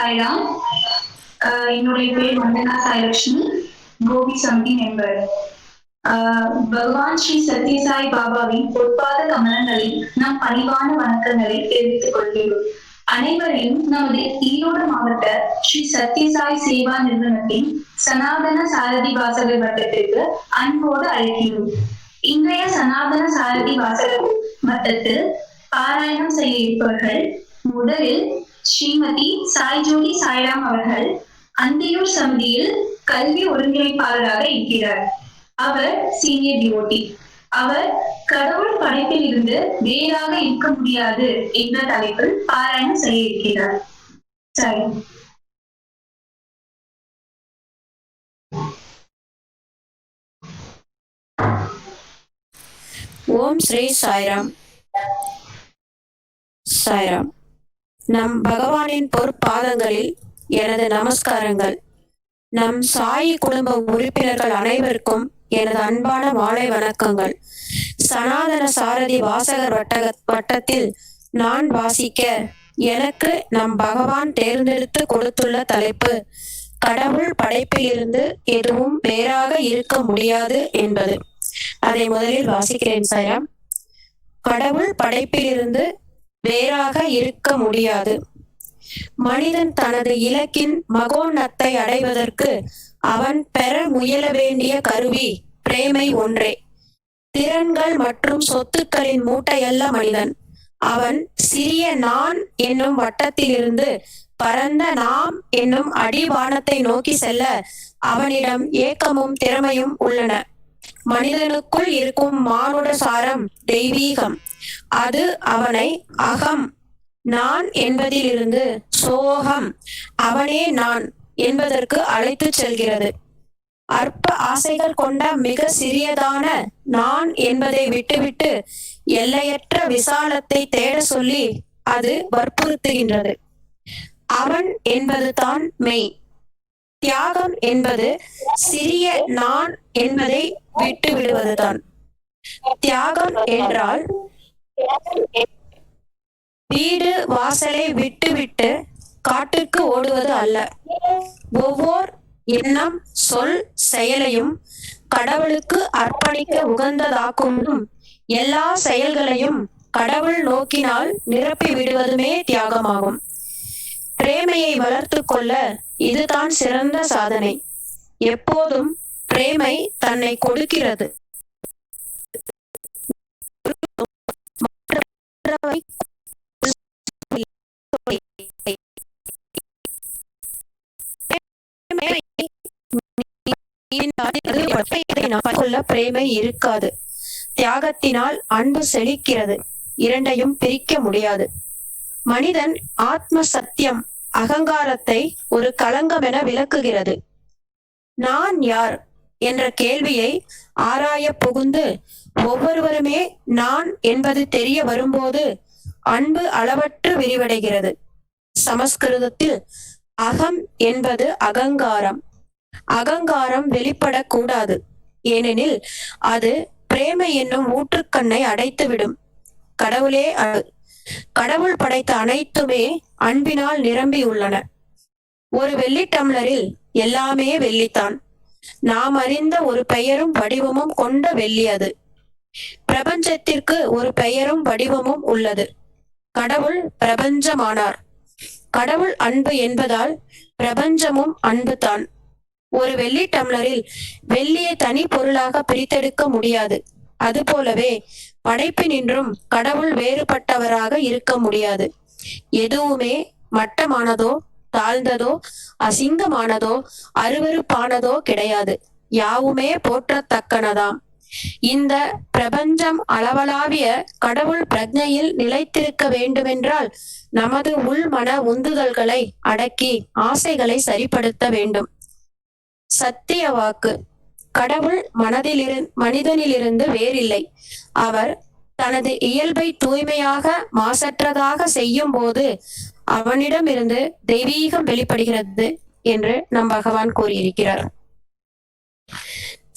சாய்ராம். என்னுடைய பேர் வந்தனா சாய்லட்சுமி, கோபி சம்திங் என்பவர். பகவான் ஸ்ரீ சத்யசாய் பாபாவின் பொற்பாத கமலங்களில் நம் பணிவான வணக்கங்களை தெரிவித்துக் கொள்கிறோம். அனைவரையும் நமது ஈரோடு மாவட்ட ஸ்ரீ சத்யசாய் சேவா நிறுவனத்தின் சனாதன சாரதி வாசகர் வட்டத்திற்கு அன்போடு அழைக்கிறோம். இன்றைய சனாதன சாரதி வாசகர் வட்டத்தில் பாராயணம் செய்ய இருப்பவர்கள் முதலில் ஸ்ரீமதி சாய்ஜோதி சாய்ராம் அவர்கள் அந்தியூர் சமிதியில் கல்வி ஒருங்கிணைப்பாளராக இருக்கிறார். அவர் சீனியர் டிவோட்டி. அவர் கடவுள் படைப்பில் இருந்து வேறாக இருக்க முடியாது என்ற தலைப்பில் பாராயணம் செய்ய இருக்கிறார். சரி. ஓம் ஸ்ரீ சாய்ராம். சாய்ராம். நம் பகவானின் பொற்பாதங்களில் எனது நமஸ்காரங்கள். நம் சாயி குடும்ப உறுப்பினர்கள் அனைவருக்கும் எனது அன்பான மாலை வணக்கங்கள். சனாதன சாரதி வாசகர் வட்டத்தில் நான் வாசிக்க எனக்கு நம் பகவான் தேர்ந்தெடுத்து கொடுத்துள்ள தலைப்பு கடவுள் படைப்பில் இருந்து எதுவும் வேறாக இருக்க முடியாது என்பது. அதை முதலில் வாசிக்கிறேன் சாய்ராம். கடவுள் படைப்பில் இருந்து வேறாக இருக்க முடியாது. மனிதன் தனது இலக்கின் மகோன்னத்தை அடைவதற்கு அவன் பெற முயல வேண்டிய கருவி பிரேமை ஒன்றே. திறன்கள் மற்றும் சொத்துக்களின் மூட்டையல்ல மனிதன். அவன் சிறிய நான் என்னும் வட்டத்திலிருந்து பரந்த நாம் என்னும் அடிவானத்தை நோக்கி செல்ல அவனிடம் ஏக்கமும் திறமையும் உள்ளன. மனிதனுக்குள் இருக்கும் மானுட சாரம் தெய்வீகம். அது அவனை அகம் நான் என்பதிலிருந்து சோகம் அவனே நான் என்பதற்கு அழைத்து செல்கிறது. அற்ப ஆசைகள் கொண்ட மிக சிறியதான நான் என்பதை விட்டுவிட்டு எல்லையற்ற விசாலத்தை தேட சொல்லி அது வற்புறுத்துகின்றது. அவன் என்பது தான் மெய். தியாகம் என்பது சிறிய நான் என்பதை விட்டு விடுவதுதான். தியாகம் என்றால் வீடு வாசலை விட்டு காட்டுக்கு ஓடுவது அல்ல. ஒவ்வொரு எண்ணம் சொல் செயலையும் கடவுளுக்கு அர்ப்பணிக்க உகந்ததாக்கும் எல்லா செயல்களையும் கடவுள் நோக்கினால் நிரப்பி விடுவதுமே தியாகமாகும். பிரேமையை வளர்த்து கொள்ள இதுதான் சிறந்த சாதனை. எப்போதும் பிரேமை தன்னை கொடுக்கிறது. பிரேமை இருக்காது. தியாகத்தினால் அன்பு செழிக்கிறது. இரண்டையும் பிரிக்க முடியாது. மனிதன் ஆத்ம சத்தியம் அகங்காரத்தை ஒரு களங்கம் என விளக்குகிறது. நான் யார் என்ற கேள்வியை ஆராய புகுந்து ஒவ்வொருவருமே நான் என்பது தெரிய வரும்போது அன்பு அளவற்று விரிவடைகிறது. சமஸ்கிருதத்தில் அகம் என்பது அகங்காரம். அகங்காரம் வெளிப்படக்கூடாது. ஏனெனில் அது பிரேமை என்னும் ஊற்றுக்கண்ணை அடைத்துவிடும். கடவுளே கடவுள் படைத்த அனைத்துமே அன்பினால் நிரம்பி உள்ளன. ஒரு வெள்ளி டம்ளரில் எல்லாமே வெள்ளித்தான். நாம் அறிந்த ஒரு பெயரும் வடிவமும் கொண்ட வெள்ளி அது. பிரபஞ்சத்திற்கு ஒரு பெயரும் வடிவமும் உள்ளது. கடவுள் பிரபஞ்சமானார். கடவுள் அன்பு என்பதால் பிரபஞ்சமும் அன்பு தான். ஒரு வெள்ளி டம்ளரில் வெள்ளியை தனி பொருளாக பிரித்தெடுக்க முடியாது. அதுபோலவே படைப்பினின்றும் கடவுள் வேறுபட்டவராக இருக்க முடியாது. எதுவுமே மட்டமானதோ தாழ்ந்ததோ அசிங்கமானதோ அருவருப்பானதோ கிடையாது. யாவுமே போற்றத்தக்கனதாம். இந்த பிரபஞ்சம் அளவளாவிய கடவுள் பிரஜையில் நிலைத்திருக்க வேண்டுமென்றால் நமது உள் மன உந்துதல்களை அடக்கி ஆசைகளை சரிப்படுத்த வேண்டும். சத்திய வாக்கு. கடவுள் மனிதனிலிருந்து வேறில்லை. அவர் தனது இயல்பை தூய்மையாக மாசற்றதாக செய்யும் போது அவனிடமிருந்து தெய்வீகம் வெளிப்படுகிறது என்று நம் பகவான் கூறியிருக்கிறார்.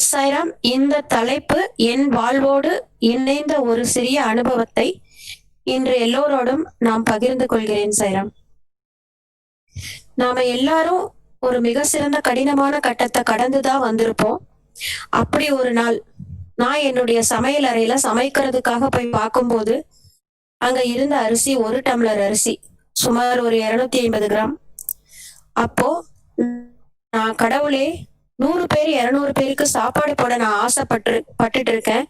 சாய்ராம், இந்த தலைப்பு என் வாழ்வோடு இணைந்த ஒரு சிறிய அனுபவத்தை இன்று எல்லோரோடும் நாம் பகிர்ந்து கொள்கிறேன் சாய்ராம். நாம எல்லாரும் ஒரு மிக சிறந்த கடினமான கட்டத்தை கடந்துதான் வந்திருப்போம். அப்படி ஒரு நாள் நான் என்னுடைய சமையல் அறையில சமைக்கிறதுக்காக போய் பார்க்கும்போது அங்க இருந்த அரிசி 1 டம்ளர் அரிசி, சுமார் ஒரு 250 கிராம். அப்போ நான் கடவுளே, 100 பேர் 200 பேருக்கு சாப்பாடு போட நான் பட்டுட்டு இருக்கேன்.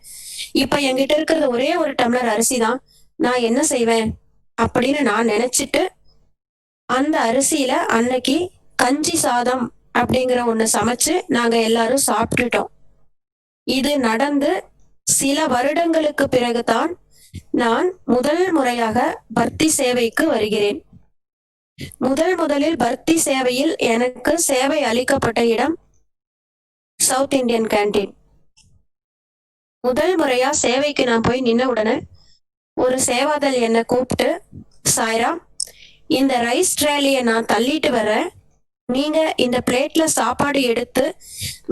இப்ப என்கிட்ட இருக்கிறது ஒரே 1 டம்ளர் அரிசி தான். நான் என்ன செய்வேன் அப்படின்னு நான் நினைச்சிட்டு அந்த அரிசியில அன்னைக்கு கஞ்சி சாதம் அப்படிங்கிற ஒண்ணு சமைச்சு நாங்க எல்லாரும் சாப்பிட்டுட்டோம். இது நடந்து சில வருடங்களுக்கு பிறகுதான் நான் முதல் முறையாக பர்த்தி சேவைக்கு வருகிறேன். முதலில் பர்த்தி சேவையில் எனக்கு சேவை அளிக்கப்பட்ட இடம் சவுத் இந்தியன் கேண்டீன். முதல் முறையா சேவைக்கு நான் போய் நின்ன உடனே ஒரு சேவாதல் என்னை கூப்பிட்டு, சாய்ராம், இந்த ரைஸ் ட்ரேலிய நான் தள்ளிட்டு வரேன், நீங்க இந்த பிளேட்ல சாப்பாடு எடுத்து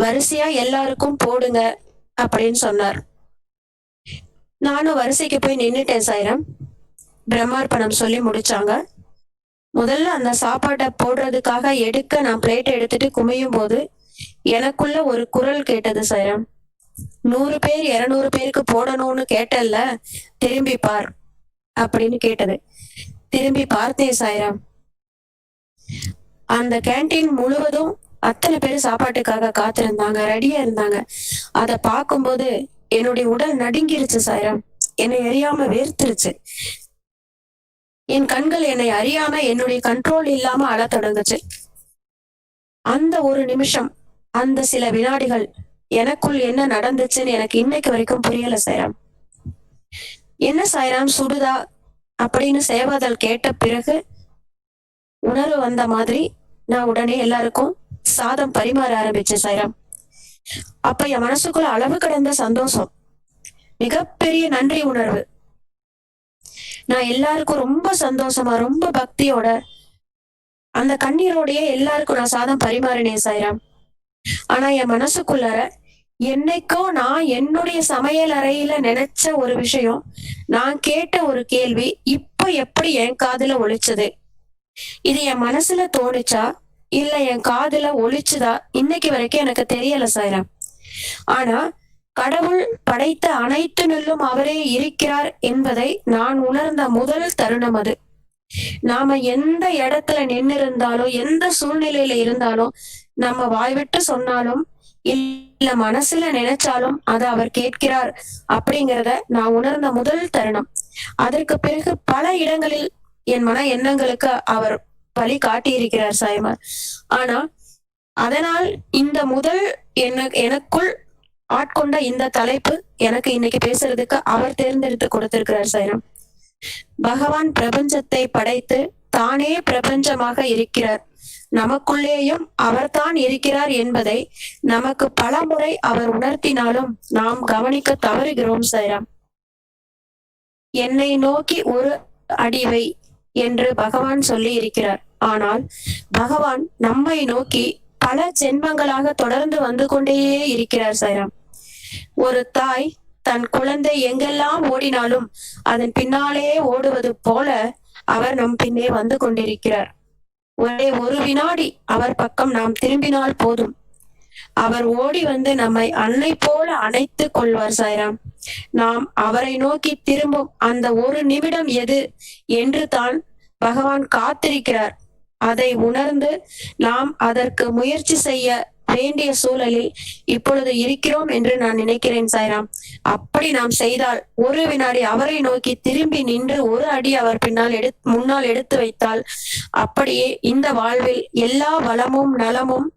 வரிசையா எல்லாருக்கும் போடுங்க அப்படின்னு சொன்னார். நானும் வரிசைக்கு போய் நின்னுட்டேன் சாய்ராம். பிரம்மார்ப்பணம் சொல்லி முடிச்சாங்க. முதல்ல அந்த சாப்பாட்டை போடுறதுக்காக எடுக்க நான் பிளேட்டை எடுத்துட்டு குமியும் போது எனக்குள்ள ஒரு குரல் கேட்டது சாய்ராம். 100 பேர் 200 பேருக்கு போடணும்னு கேட்டல்ல, திரும்பி பார் அப்படின்னு கேட்டது. திரும்பி பார்த்தேன் சாய்ராம். அந்த கேண்டீன் முழுவதும் அத்தனை பேர் சாப்பாட்டுக்காக காத்திருந்தாங்க, ரெடியா இருந்தாங்க. அத பார்க்கும்போது என்னுடைய உடல் நடுங்கிருச்சு சாய்ராம். என்னை அறியாம வேர்த்துருச்சு. என் கண்கள் என்னை அறியாம என்னுடைய கண்ட்ரோல் இல்லாம அழ தொடங்குச்சு. அந்த ஒரு நிமிஷம், அந்த சில வினாடிகள் எனக்குள் என்ன நடந்துச்சுன்னு எனக்கு இன்னைக்கு வரைக்கும் புரியல சாய்ராம். என்ன சாய்ராம், சுடுதா அப்படின்னு சேவாதல் கேட்ட பிறகு உணர்வு வந்த மாதிரி நான் உடனே எல்லாருக்கும் சாதம் பரிமாற ஆரம்பிச்சேன் சாய்ராம். அப்ப என் மனசுக்குள்ள அளவு கடந்த சந்தோஷம், மிகப்பெரிய நன்றி உணர்வு. நான் எல்லாருக்கும் ரொம்ப சந்தோஷமா, ரொம்ப பக்தியோட, அந்த கண்ணீரோடயே எல்லாருக்கும் நான் சாதம் பரிமாறினேன் சாய்ராம். ஆனா என் மனசுக்குள்ளார என்னைக்கோ நான் என்னுடைய சமையல் அறையில நினைச்ச ஒரு விஷயம், நான் கேட்ட ஒரு கேள்வி இப்ப எப்படி என் காதுல ஒலிச்சது? இது என் மனசுல தோணுச்சா இல்ல என் காதுல ஒலிச்சுதா இன்னைக்கு வரைக்கும் எனக்கு தெரியல சாய்ராம். ஆனா கடவுள் படைத்த அனைத்தினுள்ளும் அவரே இருக்கிறார் என்பதை நான் உணர்ந்த முதல் தருணம் அது. நாம எந்த இடத்துல நின்று இருந்தாலும், எந்த சூழ்நிலையில இருந்தாலும், நம்ம வாய்விட்டு சொன்னாலும் இல்ல மனசுல நினைச்சாலும் அதை அவர் கேட்கிறார் அப்படிங்கிறத நான் உணர்ந்த முதல் தருணம். அதற்கு பிறகு பல இடங்களில் என் மன எண்ணங்களுக்கு அவர் வழி காட்டியிருக்கிறார் சாய்மார். ஆனா அதனால் இந்த முதல் எனக்குள் ஆட்கொண்ட இந்த தலைப்பு எனக்கு இன்னைக்கு பேசுறதுக்கு அவர் தேர்ந்தெடுத்து கொடுத்திருக்கிறார் சாய்ராம். பகவான் பிரபஞ்சத்தை படைத்து தானே பிரபஞ்சமாக இருக்கிறார். நமக்குள்ளேயும் அவர்தான் இருக்கிறார் என்பதை நமக்கு பல முறை அவர் உணர்த்தினாலும் நாம் கவனிக்க தவறுகிறோம் சாய்ராம். என்னை நோக்கி ஒரு அடிவை என்று பகவான் சொல்லி இருக்கிறார். ஆனால் பகவான் நம்மை நோக்கி பல ஜென்மங்களாக தொடர்ந்து வந்து கொண்டே இருக்கிறார் சாய்ராம். ஒரு தாய் தன் குழந்தை எங்கெல்லாம் ஓடினாலும் அதன் பின்னாலே ஓடுவது போல அவர் நம் பின்னே வந்து கொண்டிருக்கிறார். ஒரே ஒரு வினாடி அவர் பக்கம் நாம் திரும்பினால் போதும், அவர் ஓடி வந்து நம்மை அன்னை போல அணைத்து கொள்வார் சாய்ராம். நாம் அவரை நோக்கி திரும்பும் அந்த ஒரு நிமிடம் எது என்று தான் பகவான் காத்திருக்கிறார். அதை உணர்ந்து நாம் அதற்கு முயற்சி செய்ய வேண்டிய சூழலில் இப்பொழுது இருக்கிறோம் என்று நான் நினைக்கிறேன் சாய்ராம். அப்படி நாம் செய்தால் ஒரு வினாடி அவரை நோக்கி திரும்பி நின்று ஒரு அடி அவர் முன்னால் எடுத்து வைத்தால் அப்படியே இந்த வாழ்வில் எல்லா வளமும் நலமும்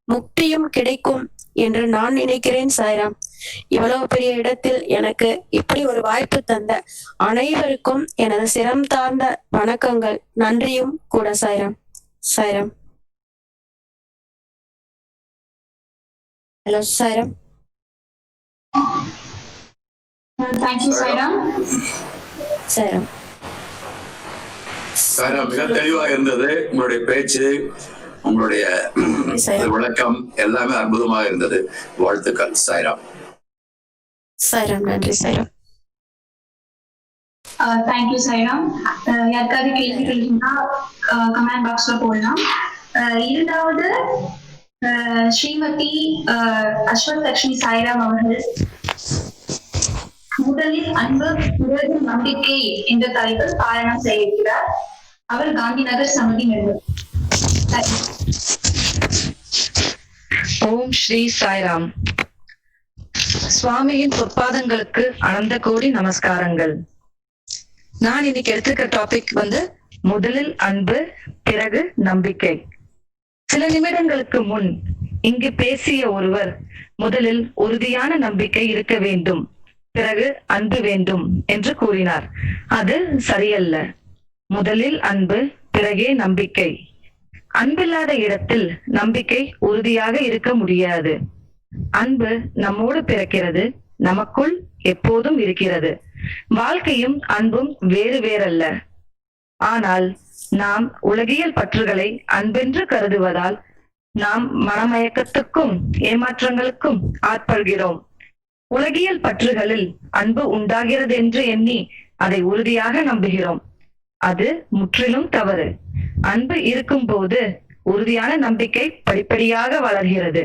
முக்தியும் கிடைக்கும் என்று நான் நினைக்கிறேன் சாய்ராம். இவ்வளவு பெரிய இடத்தில் எனக்கு இப்படி ஒரு வாய்ப்பு தந்த அனைவருக்கும் எனது சிரம் தாழ்ந்த வணக்கங்கள், நன்றியும் கூட சாய்ராம். சாய்ராம். ஹலோ சாய்ராம். தேங்க்யூ சாய்ராம். சாய்ராம். சாய்ராம், மிக தெளிவா இருந்தது உங்களுடைய பேச்சு, உங்களுடைய விளக்கம் எல்லாமே அற்புதமாக இருந்தது. வாழ்த்துக்கள் சாய்ராம். சாய்ராம், நன்றி சாய்ராம். தேங்க்யூ சாய்ராம். யாருக்காவது கேள்வி கேட்டீங்கன்னா கமெண்ட் பாக்ஸ்ல போடலாம். இரண்டாவது ஸ்ரீமதி அஸ்வத் லட்சுமி சாய்ராம் அவர்கள் முதலில் அன்பு பிறகு நம்பிக்கை என்ற தலைப்பில் பாராயணம் செய்கிறார். அவர் காந்திநகர் சமிதி நிறுவனர். ஓம் ஸ்ரீ சாய்ராம். சுவாமியின் பொற்பாதங்களுக்கு அனந்த கோடி நமஸ்காரங்கள். நான் இன்னைக்கு எடுத்துக்க டாபிக் முதலில் அன்பு பிறகு நம்பிக்கை. சில நிமிடங்களுக்கு முன் இங்கு பேசிய ஒருவர் முதலில் உறுதியான நம்பிக்கை இருக்க வேண்டும், பிறகு அன்பு வேண்டும் என்று கூறினார். அது சரியல்ல. முதலில் அன்பு, பிறகே நம்பிக்கை. அன்பில்லாத இடத்தில் நம்பிக்கை உறுதியாக இருக்க முடியாது. அன்பு நம்மோடு பிறக்கிறது, நமக்குள் எப்போதும் இருக்கிறது. வாழ்க்கையும் அன்பும் வேறு வேறல்ல. ஆனால் நாம் உலகியல் பற்றுகளை அன்பென்று கருதுவதால் நாம் மனமயக்கத்துக்கும் ஏமாற்றங்களுக்கும் ஆட்படுகிறோம். உலகியல் பற்றுகளில் அன்பு உண்டாகிறது என்று எண்ணி அதை உறுதியாக நம்புகிறோம். அது முற்றிலும் தவறு. அன்பு இருக்கும் போது உறுதியான நம்பிக்கை படிப்படியாக வளர்கிறது.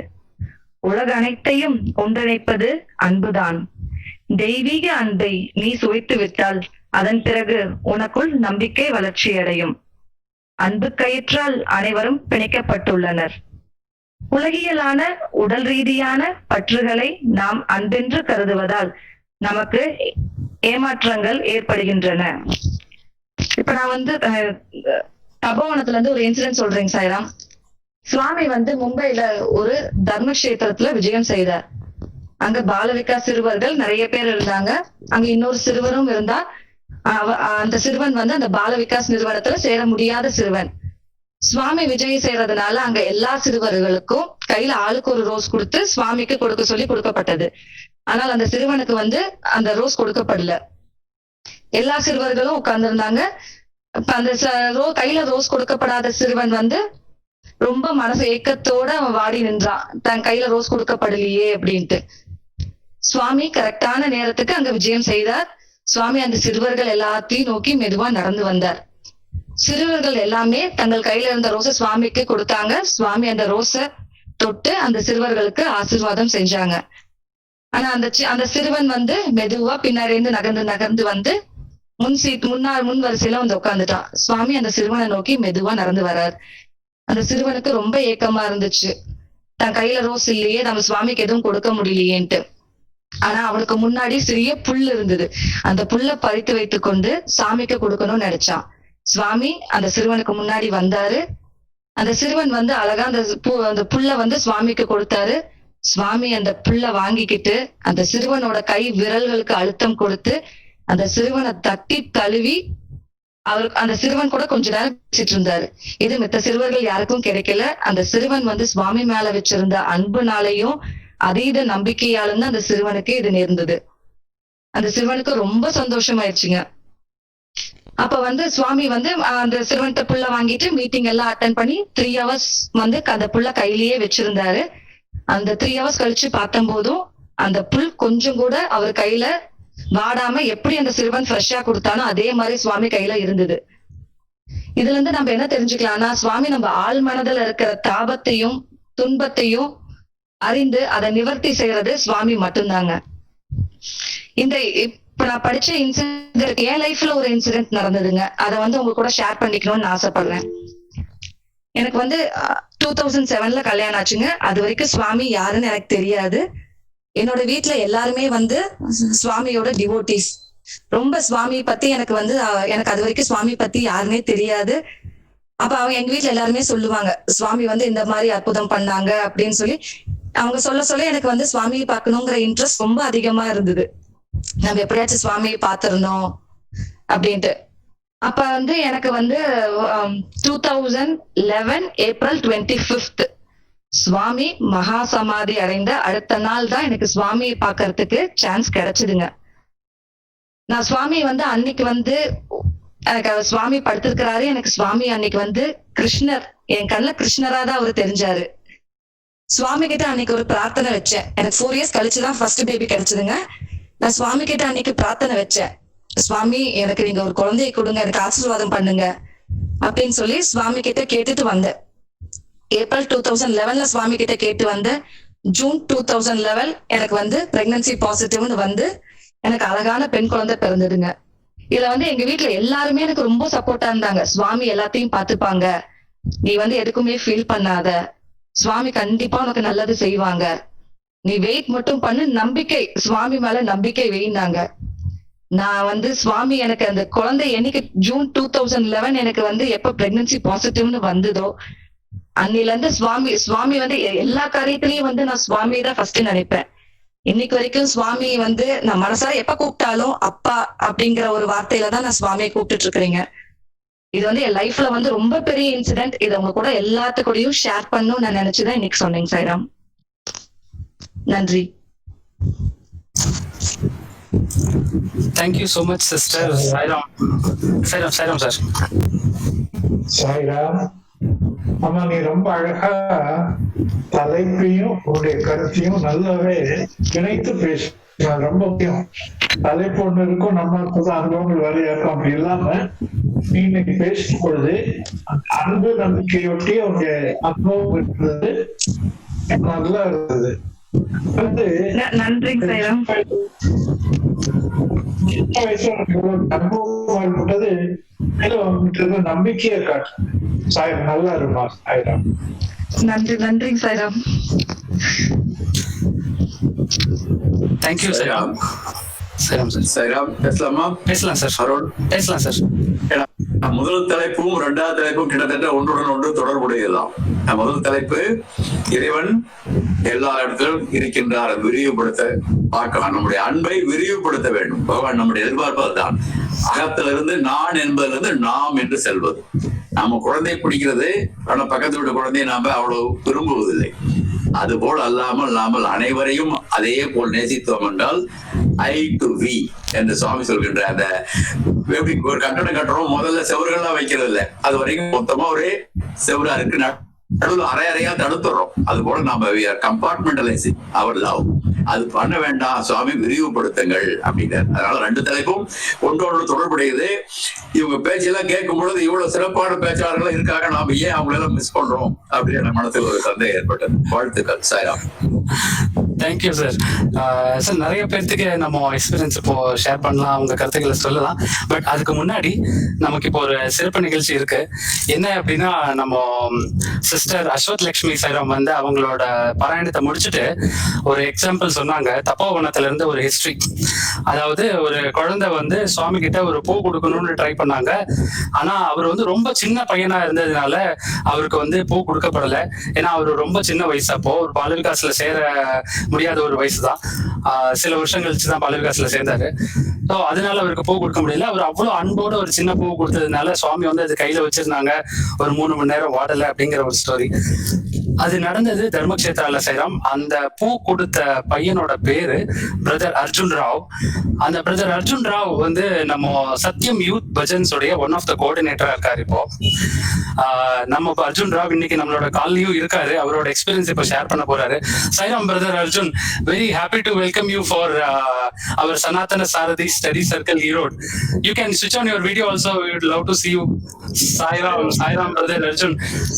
உலக அனைத்தையும் ஒன்றிணைப்பது அன்புதான். தெய்வீக அன்பை நீ சுவைத்து விட்டால் அதன் பிறகு உனக்குள் நம்பிக்கை வளர்ச்சியடையும். அன்பு கயிற்றால் அனைவரும் பிணைக்கப்பட்டுள்ளனர். உலகியலான உடல் ரீதியான பற்றுகளை நாம் அன்பென்று கருதுவதால் நமக்கு ஏமாற்றங்கள் ஏற்படுகின்றன. இப்ப நான் தபோவனத்துல இருந்து ஒரு இன்சிடென்ட் சொல்றேங்க சாய்ராம். சுவாமி மும்பைல ஒரு தர்மக்ஷேத்திரத்துல விஜயம் செய்தார். அங்க பாலவிகா சிறுவர்கள் நிறைய பேர் இருந்தாங்க. அங்க இன்னொரு சிறுவரும் இருந்தா. அந்த சிறுவன் அந்த பால விகாஸ் நிறுவனத்துல சேர முடியாத சிறுவன். சுவாமி விஜயம் செய்யறதுனால அங்க எல்லா சிறுவர்களுக்கும் கையில ஆளுக்கு ஒரு ரோஸ் கொடுத்து சுவாமிக்கு கொடுக்க சொல்லி கொடுக்கப்பட்டது. ஆனால் அந்த சிறுவனுக்கு அந்த ரோஸ் கொடுக்கப்படல. எல்லா சிறுவர்களும் உட்கார்ந்து இருந்தாங்க. இப்ப அந்த கையில ரோஸ் கொடுக்கப்படாத சிறுவன் ரொம்ப மனசு ஏக்கத்தோட அவன் வாடி நின்றான், தன் கையில ரோஸ் கொடுக்கப்படலையே அப்படின்ட்டு. சுவாமி கரெக்டான நேரத்துக்கு அங்க விஜயம் செய்தார். சுவாமி அந்த சிறுவர்கள் எல்லாத்தையும் நோக்கி மெதுவா நடந்து வந்தார். சிறுவர்கள் எல்லாமே தங்கள் கையில இருந்த ரோஸை சுவாமிக்கு கொடுத்தாங்க. சுவாமி அந்த ரோஸை தொட்டு அந்த சிறுவர்களுக்கு ஆசீர்வாதம் செஞ்சாங்க. ஆனா அந்த சிறுவன் மெதுவா பின்னாடி இருந்து நகர்ந்து முன் வரிசையில உட்காந்துட்டான். சுவாமி அந்த சிறுவனை நோக்கி மெதுவா நடந்து வர்றார். அந்த சிறுவனுக்கு ரொம்ப ஏக்கமா இருந்துச்சு, தன் கையில ரோஸ் இல்லையே, நம்ம சுவாமிக்கு எதுவும் கொடுக்க முடியலையேன்ட்டு. ஆனா அவனுக்கு முன்னாடி சிறிய புல் இருந்தது. அந்த புல்ல பறித்து வைத்துக் கொண்டு சாமிக்கு கொடுக்கணும்னு நினைச்சான். சுவாமி அந்த சிறுவனுக்கு முன்னாடி வந்தாரு. அந்த சிறுவன் அழகா அந்த புல்ல சுவாமிக்கு கொடுத்தாரு. சுவாமி அந்த புல்ல வாங்கிக்கிட்டு அந்த சிறுவனோட கை விரல்களுக்கு அழுத்தம் கொடுத்து அந்த சிறுவனை தட்டி தழுவி அந்த சிறுவன் கூட கொஞ்ச நேரம் பேசிட்டு இருந்தாரு. இது மித்த சிறுவர்கள் யாருக்கும் கிடைக்கல. அந்த சிறுவன் சுவாமி மேல வச்சிருந்த அன்புனாலையும் அதீத நம்பிக்கையாலும் தான் அந்த சிறுவனுக்கு இது நேர்ந்தது. அந்த சிறுவனுக்கு ரொம்ப சந்தோஷமாயிருச்சுங்க. அப்ப சுவாமி அந்த சிறுவன்கிட்ட புல்ல வாங்கிட்டு மீட்டிங் எல்லாம் அட்டன் பண்ணி 3 hours அந்த புல்ல கையிலேயே வச்சிருந்தாரு. அந்த 3 hours கழிச்சு பார்த்த போதும் அந்த புல் கொஞ்சம் கூட அவர் கையில வாடாம எப்படி அந்த சிறுவன் ஃப்ரெஷ்ஷா கொடுத்தானோ அதே மாதிரி சுவாமி கையில இருந்தது. இதுல இருந்து நம்ம என்ன தெரிஞ்சுக்கலாம்னா, சுவாமி நம்ம ஆள் மனதுல இருக்கிற தாபத்தையும் துன்பத்தையும் அறிந்து அதை நிவர்த்தி செய்யறது சுவாமி மட்டும்தாங்க. இப்ப நான் படிச்ச இன்சிடென்ட் என் லைஃப்ல ஒரு இன்சிடென்ட் நடந்ததுங்க. அதை உங்க கூட ஷேர் பண்ணிக்கணும்னு ஆசைப்படுறேன். எனக்கு 2007ல கல்யாணம் ஆச்சுங்க. அது வரைக்கும் சுவாமி யாருன்னு எனக்கு தெரியாது. என்னோட வீட்டுல எல்லாருமே சுவாமியோட டிவோட்டிஸ். ரொம்ப சுவாமி பத்தி எனக்கு எனக்கு அது வரைக்கும் சுவாமி பத்தி யாருன்னே தெரியாது. அப்ப அவங்க எங்க வீட்டுல எல்லாருமே சொல்லுவாங்க, சுவாமி இந்த மாதிரி அற்புதம் பண்ணாங்க அப்படின்னு சொல்லி அவங்க சொல்ல எனக்கு சுவாமியை பார்க்கணுங்கிற இன்ட்ரெஸ்ட் ரொம்ப அதிகமா இருந்தது. நம்ம எப்படியாச்சும் சுவாமியை பார்த்திருந்தோம் அப்படின்ட்டு. அப்ப எனக்கு 2011 April 25 சுவாமி மகா சமாதி அடைந்த அடுத்த நாள் தான் எனக்கு சுவாமியை பார்க்கறதுக்கு சான்ஸ் கிடைச்சதுங்க. நான் சுவாமி அன்னைக்கு எனக்கு சுவாமி படுத்திருக்கிறாரு. எனக்கு சுவாமி அன்னைக்கு கிருஷ்ணர், என் கண்ணுல கிருஷ்ணரா தான் அவரு தெரிஞ்சாரு. சுவாமி கிட்ட அன்னைக்கு ஒரு பிரார்த்தனை வச்சேன். எனக்கு 4 years கழிச்சுதான் ஃபர்ஸ்ட் பேபி கிடைச்சதுங்க. நான் சுவாமி கிட்ட அன்னைக்கு பிரார்த்தனை வச்சேன், சுவாமி எனக்கு நீங்க ஒரு குழந்தையை கொடுங்க, எனக்கு ஆசீர்வாதம் பண்ணுங்க அப்படின்னு சொல்லி சுவாமி கிட்ட கேட்டுட்டு வந்தேன். ஏப்ரல் 2011 சுவாமி கிட்ட கேட்டு வந்து ஜூன் 2011 எனக்கு வந்து பிரெக்னன்சி பாசிட்டிவ்னு வந்து எனக்கு அழகான பெண் குழந்தை பிறந்ததுங்க. இதுல வந்து எங்க வீட்டுல எல்லாருமே எனக்கு ரொம்ப சப்போர்ட்டா இருந்தாங்க. சுவாமி எல்லாத்தையும் பாத்துப்பாங்க, நீ வந்து எதுக்குமே ஃபீல் பண்ணாத, சுவாமி கண்டிப்பா உனக்கு நல்லது செய்வாங்க, நீ வெயிட் மட்டும் பண்ணு, நம்பிக்கை சுவாமி மேல நம்பிக்கை வைனாங்க. நான் வந்து சுவாமி எனக்கு அந்த குழந்தை என்னைக்கு ஜூன் 2011 எனக்கு வந்து எப்ப பிரெக்னன்சி பாசிட்டிவ்னு வந்ததோ அன்னில இருந்து சுவாமி வந்து எல்லா காரியத்திலயும் வந்து நான் சுவாமி தான் ஃபர்ஸ்ட் நினைப்பேன். இன்னைக்கு வரைக்கும் சுவாமி வந்து நான் மனசார எப்ப கூப்பிட்டாலும் அப்பா அப்படிங்கிற ஒரு வார்த்தையில தான் நான் சுவாமியை கூப்பிட்டுட்டு இருக்கிறேங்க. இது வந்து என் லைஃப்ல வந்து ரொம்ப பெரிய இன்சிடென்ட். இதை உங்க கூட எல்லாத்துக்கூடயும் ஷேர் பண்ணணும்னு நான் நினைச்சுதான் இன்னைக்கு சொன்னேங்க சாய்ராம். நன்றி. Thank you so much, sister. Sairam sir. Sairam, ஆமா, நீ ரொம்ப அழகா தலைப்பையும் உன்னுடைய கருத்தையும் நல்லாவே இணைத்து பேச ரொம்ப முக்கியம். தலைப்பு ஒண்ணு இருக்கும், நம்ம புது அனுபவங்கள் வேற இருக்கும். அப்படி இல்லாம நீ இன்னைக்கு பேசும் பொழுது அன்பு நம்பிக்கையொட்டி உன்னுடைய அனுபவம் இருந்தது, நல்லா இருந்தது. நன்றி சாய்ராம். சின்ன வயசுல அனுபவம் ஏற்பட்டது நம்பிக்கையை காட்டு. சாய்ராம் நல்லா இருமா. சாய்ராம் நன்றி Sairam. Thank you Sairam. Sairam பேசலாமா? பேசலாம் சார். அருண் பேசலாம் சார். முதல் தலைப்பும் இரண்டாவது தலைப்பும் கிட்டத்தட்ட ஒன்றுடன் ஒன்று தொடர்புடையதுதான். முதல் தலைப்பு இறைவன் எல்லா இடத்திலும் இருக்கின்றார், விரிவுபடுத்த பார்க்கலாம். நம்முடைய அன்பை விரிவுபடுத்த வேண்டும். பகவான் நம்முடைய எதிர்பார்ப்பது தான் அகத்திலிருந்து நான் என்பதிலிருந்து நாம் என்று செல்வது. நம்ம குழந்தை பிடிக்கிறது, ஆனா பக்கத்து வீட்டு குழந்தையை நாம அவ்வளவு விரும்புவதில்லை. அது போல் அல்லாமல் அனைவரையும் அதே போல் நேசித்தோம் என்றால் ஐ டு வி என்று சுவாமி சொல்கின்ற அந்த ஒரு கட்டடம் கட்டுறோம், முதல்ல செவர்கள்லாம் வைக்கிறது இல்லை, அது வரைக்கும் மொத்தமா ஒரே செவரா இருக்கு, நடுவில் அரையா தடுத்துறோம். அது போல நாம கம்பார்ட்மெண்டலைசிங் அவர் லவ், அது பண்ண வேண்டாம், சுவாமி விரிவுபடுத்துங்கள் அப்படிங்கிறார். அதனால ரெண்டு தலைப்பும் ஒன்றோடு தொடர்புடையது. இவங்க பேச்செல்லாம் கேட்கும் பொழுது இவ்வளவு சிறப்பான பேச்சாளர்கள் இருக்காங்க, நாம ஏன் அவங்களெல்லாம் மிஸ் பண்றோம் அப்படின்னு மனத்தில் ஒரு சந்தேகம் ஏற்பட்டது. வாழ்த்துக்கள் சாய்ராம். Thank you sir. சார் நிறைய பேர்த்துக்கு நம்ம எக்ஸ்பீரியன்ஸ் இப்போ ஷேர் பண்ணலாம், அவங்க கருத்துக்களை சொல்லலாம். பட் அதுக்கு முன்னாடி நமக்கு இப்போ ஒரு சிறப்பு நிகழ்ச்சி இருக்கு. என்ன அப்படின்னா, நம்ம சிஸ்டர் அஸ்வத் லட்சுமி சாய்ராம் வந்து அவங்களோட பாராயணத்தை முடிச்சுட்டு ஒரு எக்ஸாம்பிள் சொன்னாங்க. தப்போவனத்துல இருந்து ஒரு ஹிஸ்டரி. அதாவது ஒரு குழந்தை வந்து சுவாமி கிட்ட ஒரு பூ கொடுக்கணும்னு ட்ரை பண்ணாங்க. ஆனா அவர் வந்து ரொம்ப சின்ன பையனா இருந்ததுனால அவருக்கு வந்து பூ கொடுக்கப்படல. ஏன்னா அவர் ரொம்ப சின்ன வயசு, அப்போ ஒரு பாலவிகாசுல சேர முடியாத ஒரு வயசுதான். சில வருஷம் கழிச்சுதான் பாலவிகாசுல சேர்ந்தாரு. ஸோ அதனால அவருக்கு பூ கொடுக்க முடியல. அவர் அவ்வளவு அன்போட ஒரு சின்ன பூ கொடுத்ததுனால சுவாமி வந்து அது கையில வச்சிருந்தாங்க. ஒரு 3 மணி நேரம் வாடல அப்படிங்கிற ஒரு ஸ்டோரி. அது நடந்தது தர்மக்ஷேத்ரால சாய்ராம். அந்த பூ கொடுத்த பையனோட பேரு பிரதர் அர்ஜுன் ராவ். அந்த பிரதர் அர்ஜுன் ராவ் வந்து நம்ம சத்யம் யூத் பஜன்ஸ் உடைய ஒன் ஆஃப் த கோஆர்டினேட்டரா இருக்காரு. இப்போ நம்ம அர்ஜுன் ராவ் இன்னைக்கு நம்மளோட காலையும் இருக்காரு. அவரோட எக்ஸ்பீரியன்ஸ் இப்போ ஷேர் பண்ண போறாரு. Sairam brother Arjun, very happy to welcome you for our Sanatana Sarathi study circle Erode. You can switch on your video also. We would love to see you. Sairam brother Arjun,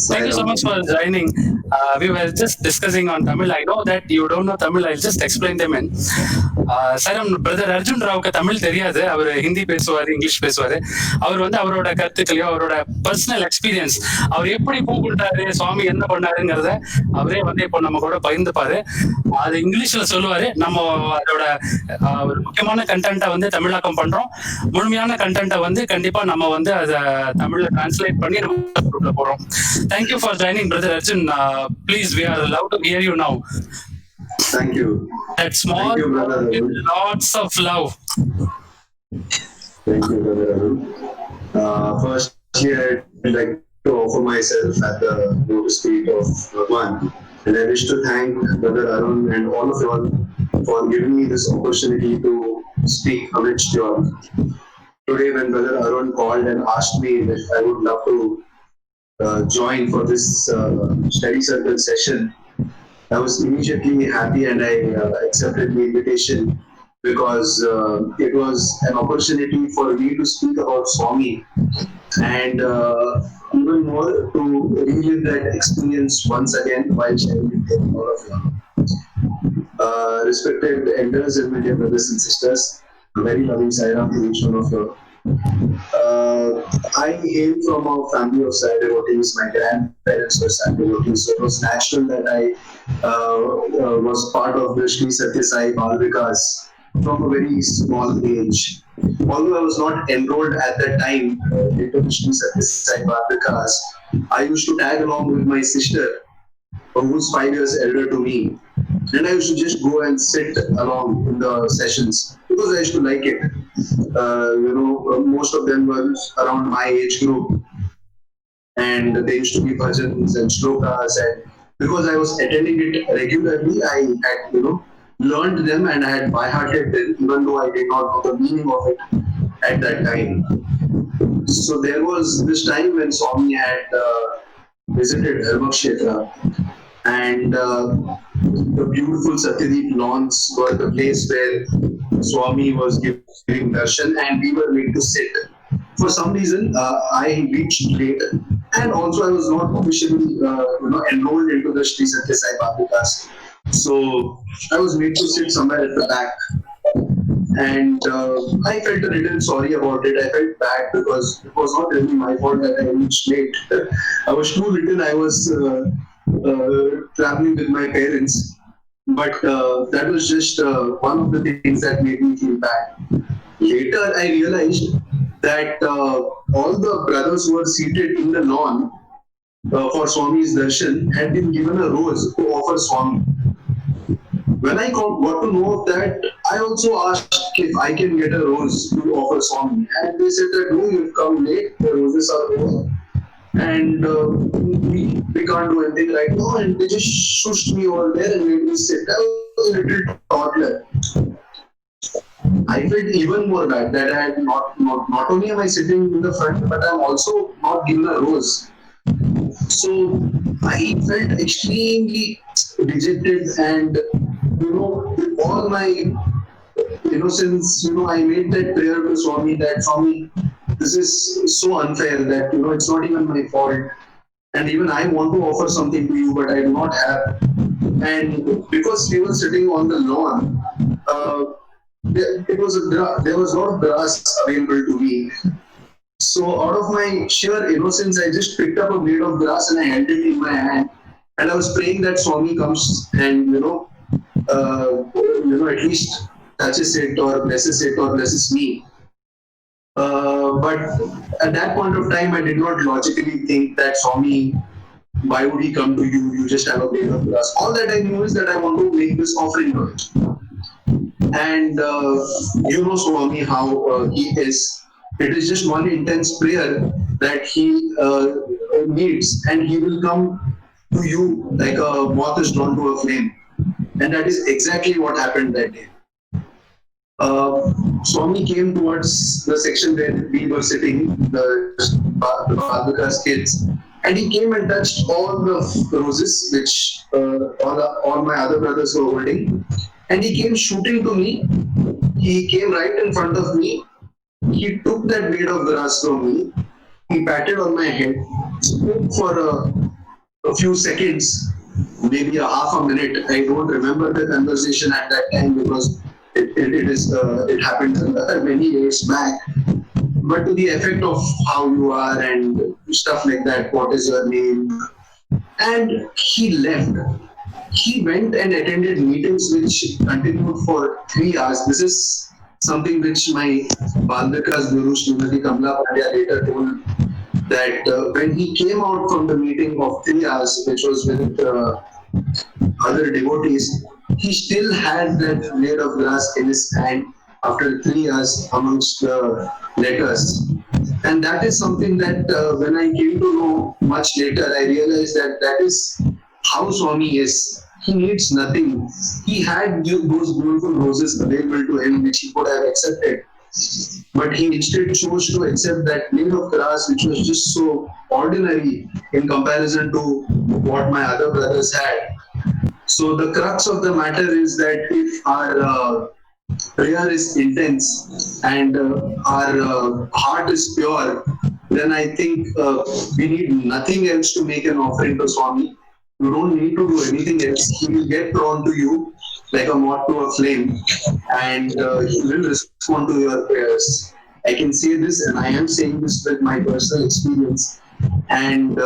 thank you so much for joining. We were just discussing on Tamil. I know that you don't know Tamil. I'll just explain them in. Sairam brother Arjun ராவுக்கு தமிழ் தெரியாது. அவர் ஹிந்தி பேசுவாரு, English பேசுவாரு. அவர் வந்து அவரோட கருத்துக்களையோ அவரோட personal experience, அவர் எப்படி பூ கொடுத்தாரு, சுவாமி என்ன பண்ணாருங்கிறத அவரே வந்து இப்போ நம்ம கூட பகிர்ந்துப்பாரு. அது இங்கிலீஷ்ல சொல்லுவாரு. நம்ம அதோட ஒரு முக்கியமான கண்டென்ட்டை வந்து தமிழாக்கம் பண்றோம். முழுமையான கண்டென்ட்டை வந்து கண்டிப்பா நம்ம வந்து அதை தமிழ்ல டிரான்ஸ்லேட் பண்ணி நம்ம போறோம். Thank you for joining brother Arjun. Please, we are allowed to hear you now. Thank you. That small, Thank you, brother. lots of love. Thank you, brother. Firstly, I'd like to offer myself at the lotus feet of Bhagwan, and I wish to thank brother Arun and all of you all for giving me this opportunity to speak amidst you all. Today, when brother Arun called and asked me if I would love to join for this study circle session, I was immediately happy and I accepted the invitation because it was an opportunity for me to speak about Swami and even more to relive that experience once again while sharing it with all of you. Respected elders and my dear brothers and sisters, a very loving Sairam to each one of you. I hail from a family of Sai devotees. My grandparents were Sai devotees, so it was natural that I was part of the Shri Satya Sai Bal Vikas from a very small age. Although I was not enrolled at that time into the Shri Satya Sai Bal Vikas, I used to tag along with my sister, who was 5 years elder to me. And I used to just go and sit along in the sessions because I used to like it. Most of them were around my age group, and they used to be bhajans and shlokas. And because I was attending it regularly, I had learned them and I had by-hearted them, even though I did not know the meaning of it at that time. So there was this time when Swami had visited Dharmakshetra, and the beautiful Satyadeep lawns were the place where Swami was giving darshan, and we were made to sit. For some reason, I reached late, and also I was not officially enrolled into the Shri Satya Sai Bal Vikas. So I was made to sit somewhere at the back, and I felt a little sorry about it. I felt bad because it was not really my fault that I reached late. I was too little. I was traveling with my parents, but that was just one of the things that made me feel bad. Later, I realized that all the brothers who were seated in the lawn for Swami's darshan had been given a rose to offer Swami. When I got to know of that, I also asked if I can get a rose to offer Swami, and they said that no, you've come late, the roses are over, and we can't do anything right now. And they just shushed me over there and made me sit. I was a little toddler. I felt even more bad that I had not only am I sitting in the front, but I'm also not given a rose. So I felt extremely dejected, and with all my innocence, I made that prayer to Swami that Swami, this is so unfair that it's not even my fault, and even I want to offer something to you, but I do not have. And because we were sitting on the lawn, there was a lot of grass available to me. So out of my sheer innocence, I just picked up a blade of grass and I held it in my hand, and I was praying that Swami comes and at least touches it or blesses me. But at that point of time, I did not logically think that Swami, why would he come to you? You just have a blade of grass. All that I knew is that I want to make this offering to it. And Swami, how he is. It is just one intense prayer that he needs, and he will come to you like a moth is drawn to a flame. And that is exactly what happened that day. Swami came towards the section where we were sitting, the Bhagavatas kids, and he came and touched all the roses which all my other brothers were holding, and he came shooting to me. He came right in front of me. He took that blade of grass from me. He patted on my head, spoke for a few seconds, maybe a half a minute. I don't remember the conversation at that time because it happened many years back. But to the effect of how you are and stuff like that, what is your name? And he left. He went and attended meetings which continued for 3 hours. This is something which my Balvikas Guru Srimati Kamla Pandya later told, that when he came out from the meeting of 3 hours, which was with other devotees, he still had that blade of grass in his hand after 3 years amongst the letters. And that is something that when I came to know much later, I realized that that is how Swami is. He needs nothing. He had those beautiful roses available to him, which he could have accepted. But he instead chose to accept that blade of grass, which was just so ordinary in comparison to what my other brothers had. So the crux of the matter is that if our prayer is intense and our heart is pure, then I think we need nothing else to make an offering to Swami. You don't need to do anything else. He will get drawn to you like a moth to a flame, and he will respond to your prayers. I can say this, and I am saying this with my personal experience. And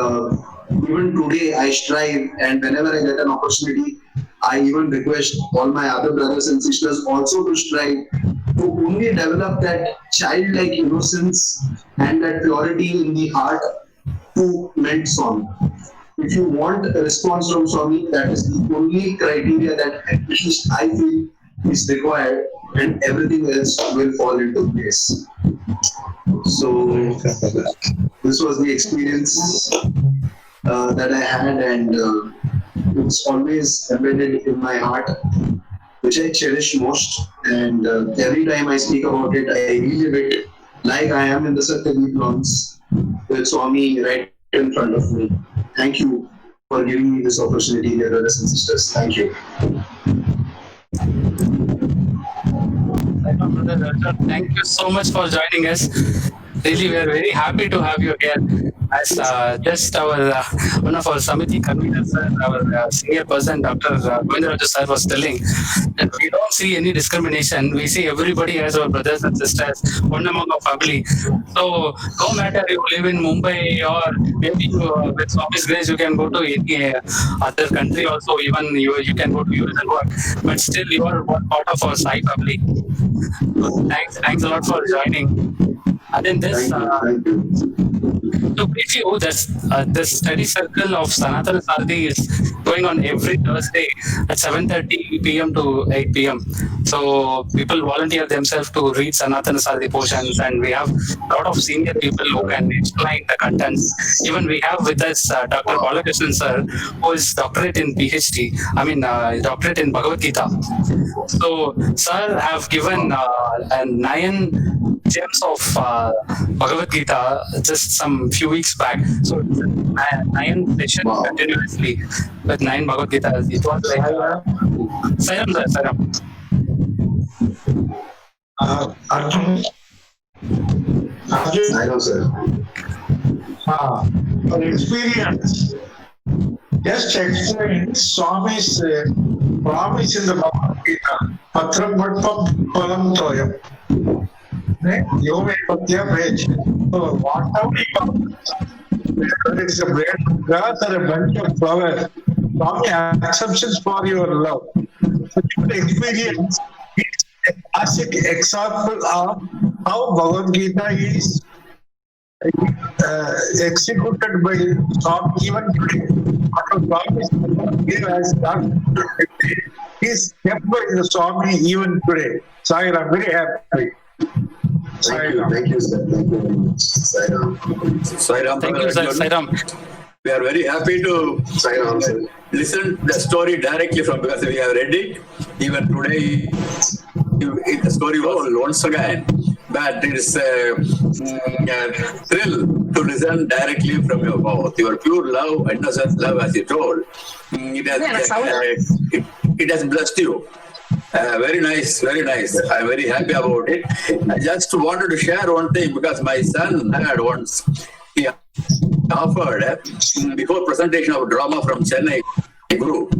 even today, I strive, and whenever I get an opportunity, I even request all my other brothers and sisters also to strive to only develop that childlike innocence and that purity in the heart to melt Swami. If you want a response from Swami, that is the only criteria that at least I feel is required, and everything else will fall into place. So this was the experience that I had, and it's always embedded in my heart, which I cherish most. And every time I speak about it, I relive it like I am in the Satyadeep lawns with Swami right in front of me. Thank you for giving me this opportunity, dear brothers and sisters. Thank you. Thank you so much for joining us. Really, we are very happy to have you here. As just our one of our Samiti conveners, our senior person, Dr. Govindaraju sir, was telling that we don't see any discrimination. We see everybody as our brothers and sisters, one among our family. So, no matter you live in Mumbai or maybe you, with Swami's grace, you can go to any other country also. Even you can go to US and work, but still you are one part of our Sai family. Thanks a lot for joining. And in this, to brief you, this study circle of Sanatana Sarthi is going on every Thursday at 7:30 p.m. to 8 p.m. So people volunteer themselves to read Sanatana Sarthi portions, and we have a lot of senior people who can explain the contents. Even we have with us Dr. Balakrishnan sir, who is doctorate in PhD. Doctorate in Bhagavad Gita. So sir have given 9 gems of Bhagavad Gita just some few weeks back. So 9 sessions continuously with 9 Bhagavad Gita. It was like Sairam sir, Sairam. I know, sir. Experience. Just explain Swami's promise in the Bhagavad Gita. Patram Vatpam Palam Toyam. Yome Patya Page. So, whatever whether it's a blade of grass or a bunch of flowers, Swami accepts for your love. So, your experience is a classic example of how Bhagavad Gita is executed by Swami even today. After Swami is kept by the Swami even today. So I am very happy. Thank you, sir. Thank you very much. Sairam. Thank you, sir. Sairam. We are very happy to listen the story directly from, because we have read it. Even today, the story was once again, but it is a thrill to listen directly from your mouth. Your pure love, innocent love, as you told, it has blessed you. Very nice, very nice. I'm very happy about it. I just wanted to share one thing, because my son had once, he offered, before presentation of drama from Chennai group,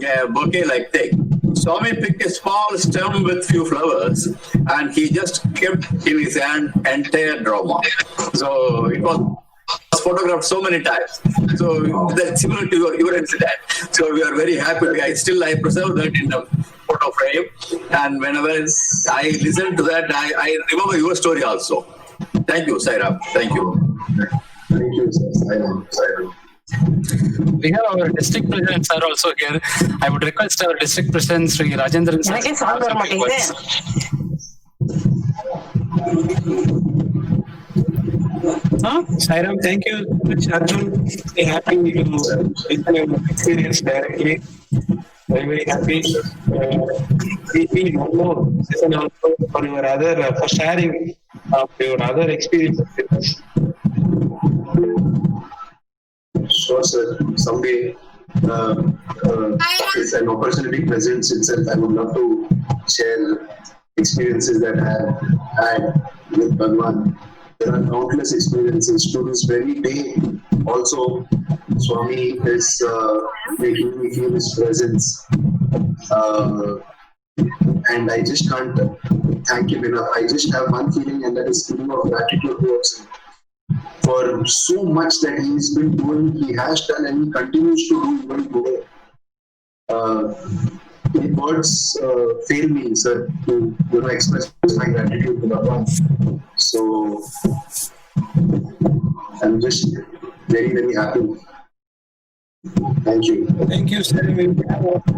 a bouquet like thing. Swami picked a small stem with few flowers, and he just kept in his hand entire drama. So it was photographed so many times. So that's similar to your incident. So we are very happy. I preserve that in the photo frame, and whenever I listen to that, I remember your story also. Thank you, Sairam. Thank you. Thank you, sir. We have our district president sir also here. I would request our district president Sri Rajendran sir. Sairam, thank you, Arjun. Very happy to listen your experience directly. Very happy. We need one more session also for your other for sharing of your other experiences with us. Sure, sir. Someday, if an opportunity presents itself, I would love to share experiences that I have had with Bhagwan. there are countless experiences. To this very day, also, Swami is making me feel his presence. And I just can't thank him enough. I just have one feeling, and that is feeling of gratitude towards him for so much that he's been doing, he has done, and he continues to do even today. The words fail me, sir, to express my gratitude to Bhagwan. So I'm just very, very happy. Thank you. Thank you, sir. We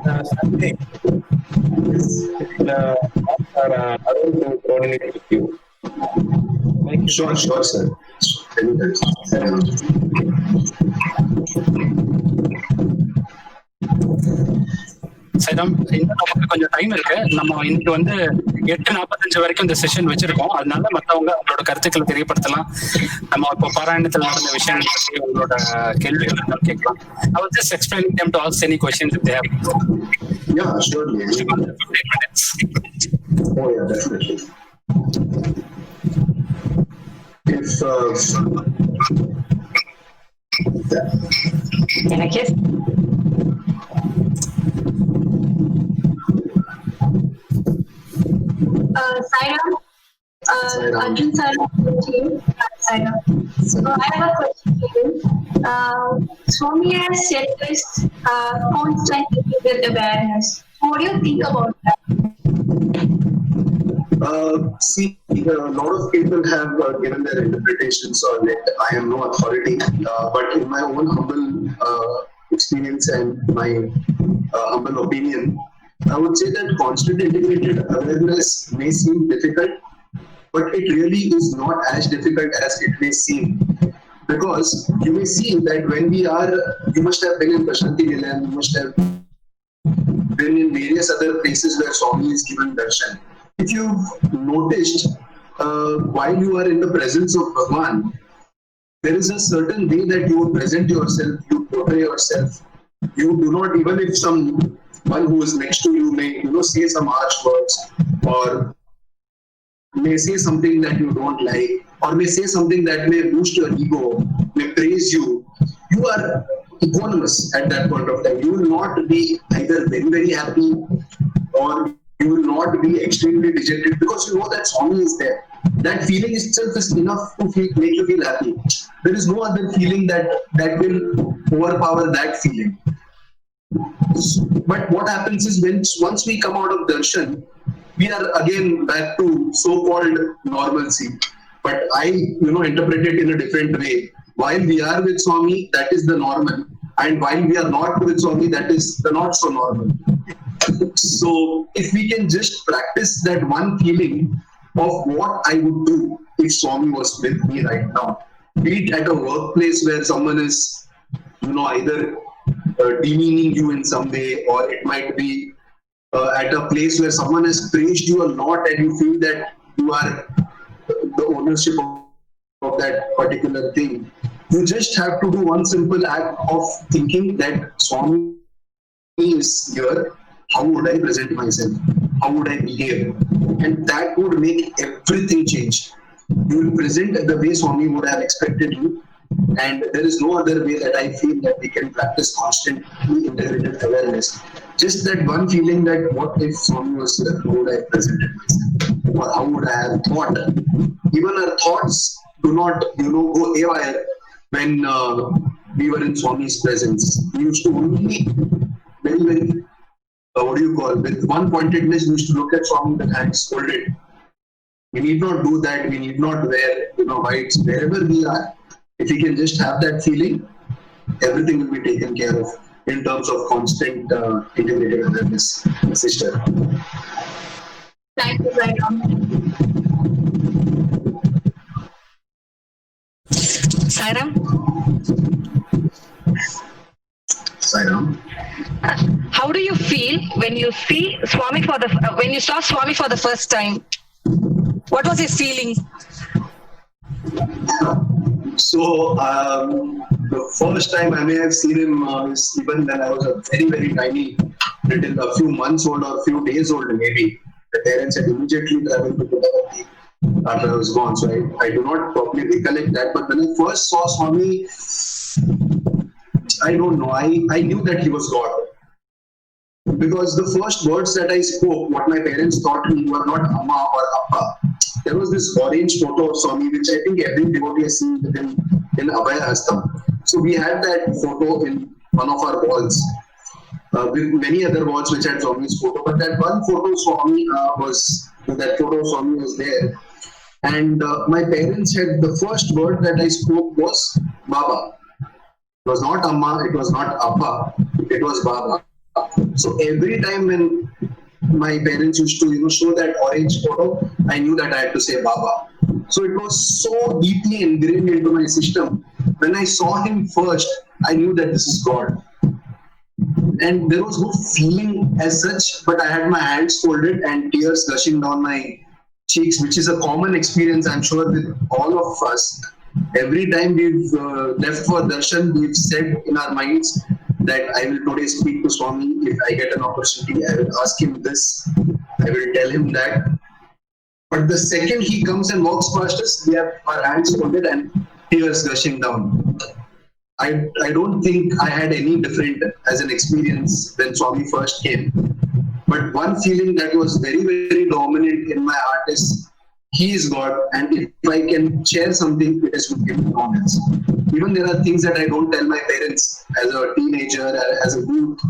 have something. Yes. I will coordinate with you. Thank you. Sure, sir. Sairam, இன்னும் நமக்கு கொஞ்சம் time இருக்கு. நம்ம இன்னைக்கு 8:45 வரைக்கும் இந்த session வச்சிருக்கோம். அதனால மற்றவங்க அவங்களோட கருத்துக்களை தெரியப்படுத்தலாம். நம்ம இப்போ பாராயணத்தில் நடந்த விஷயங்கள் பற்றி உங்களோட கேள்விகள் இருந்தாலும் கேட்கலாம். I was just explaining them to ask any questions if they have. Yeah, surely. 15 minutes. Oh yeah, definitely. If எனக்கு Sairam, Arjun sir, to you. Sairam. So I have a question for you. Swami has said this constant integrated awareness. What do you think about that? See, a lot of people have given their interpretations on it. I am no authority, but in my own humble experience and my humble opinion, I would say that constant integrated awareness may seem difficult, but it really is not as difficult as it may seem. Because you may see that when you must have been in Prashanti Nilayam, you must have been in various other places where Swami is given darshan. If you've noticed, while you are in the presence of Bhagwan, there is a certain way that you present yourself, you portray yourself. You do not, even if someone who is next to you may, say some harsh words, or may say something that you don't like, or may say something that may boost your ego, may praise you, you are equanimous at that point of time. You will not be either very, very happy, or you will not be extremely dejected, because you know that Swami is there. That feeling itself is enough to make you feel happy. There is no other feeling that will overpower that feeling. But what happens is, once we come out of darshan, we are again back to so-called normalcy. But I, interpret it in a different way. While we are with Swami, that is the normal, and while we are not with Swami, that is the not so normal. So if we can just practice that one feeling of what I would do if Swami was with me right now, be it at a workplace where someone is, either demeaning you in some way, or it might be at a place where someone has praised you a lot and you feel that you are the ownership of that particular thing. You just have to do one simple act of thinking that Swami is here. How would I present myself? How would I behave? And that would make everything change. You will present the way Swami would have expected you, and there is no other way that I feel that we can practice constantly integrated awareness. Just that one feeling that what if Swami was here? How would I have presented myself? Or how would I have thought? Even our thoughts do not, go haywire when we were in Swami's presence. We used to only very, very with one pointedness, we used to look at Swami with hands folded. We need not do that. We need not wear, whites. Wherever we are, if we can just have that feeling, everything will be taken care of in terms of constant integrated awareness. Sister. Thank you, Sairam. Sairam. How do you feel when you see Swami when you saw Swami for the first time? What was your feeling? So the first time I may have seen him is even when I was a very, very tiny, little, a few months old or a few days old maybe. The parents had immediately traveled to Budapest after I was born. So I do not properly recollect that. But when I first saw Swami, I don't know. I knew that he was God. Because the first words that I spoke, what my parents taught me, were not Amma or Appa. There was this orange photo of Swami, which I think every devotee has seen with him in Abhaya Hastam. So we had that photo in one of our walls, with many other walls which had Swami's photo. But that one photo of Swami was there. And my parents had, the first word that I spoke was Baba. It was not Amma, it was not Appa, it was Baba. So every time when my parents used to, show that orange photo, I knew that I had to say Baba. So it was so deeply ingrained into my system. When I saw him first, I knew that this is God. And there was no feeling as such, but I had my hands folded and tears gushing down my cheeks, which is a common experience, I'm sure, with all of us. Every time we've left for darshan, we've said in our minds that I will today speak to Swami. If I get an opportunity, I will ask him this. I will tell him that. But the second he comes and walks past us, we have our hands folded and tears gushing down. I don't think I had any different as an experience when Swami first came. But one feeling that was very, very dominant in my heart is he is God, and if I can share something, it is with him honest. Even there are things that I don't tell my parents as a teenager, as a youth,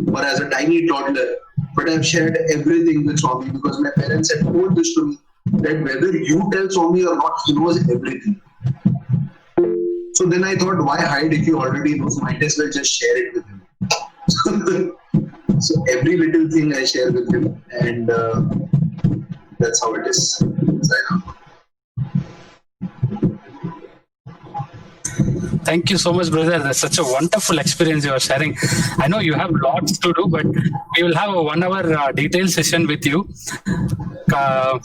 or as a tiny toddler, but I've shared everything with Swami because my parents had told this to me, that whether you tell Swami or not, he knows everything. So then I thought, why hide if he already knows? Might as well just share it with him. So every little thing I share with him, and that's how it is. Thank you so much, brother. That's such a wonderful experience you are sharing. I know you have lots to do, but we will have a 1 hour detailed session with you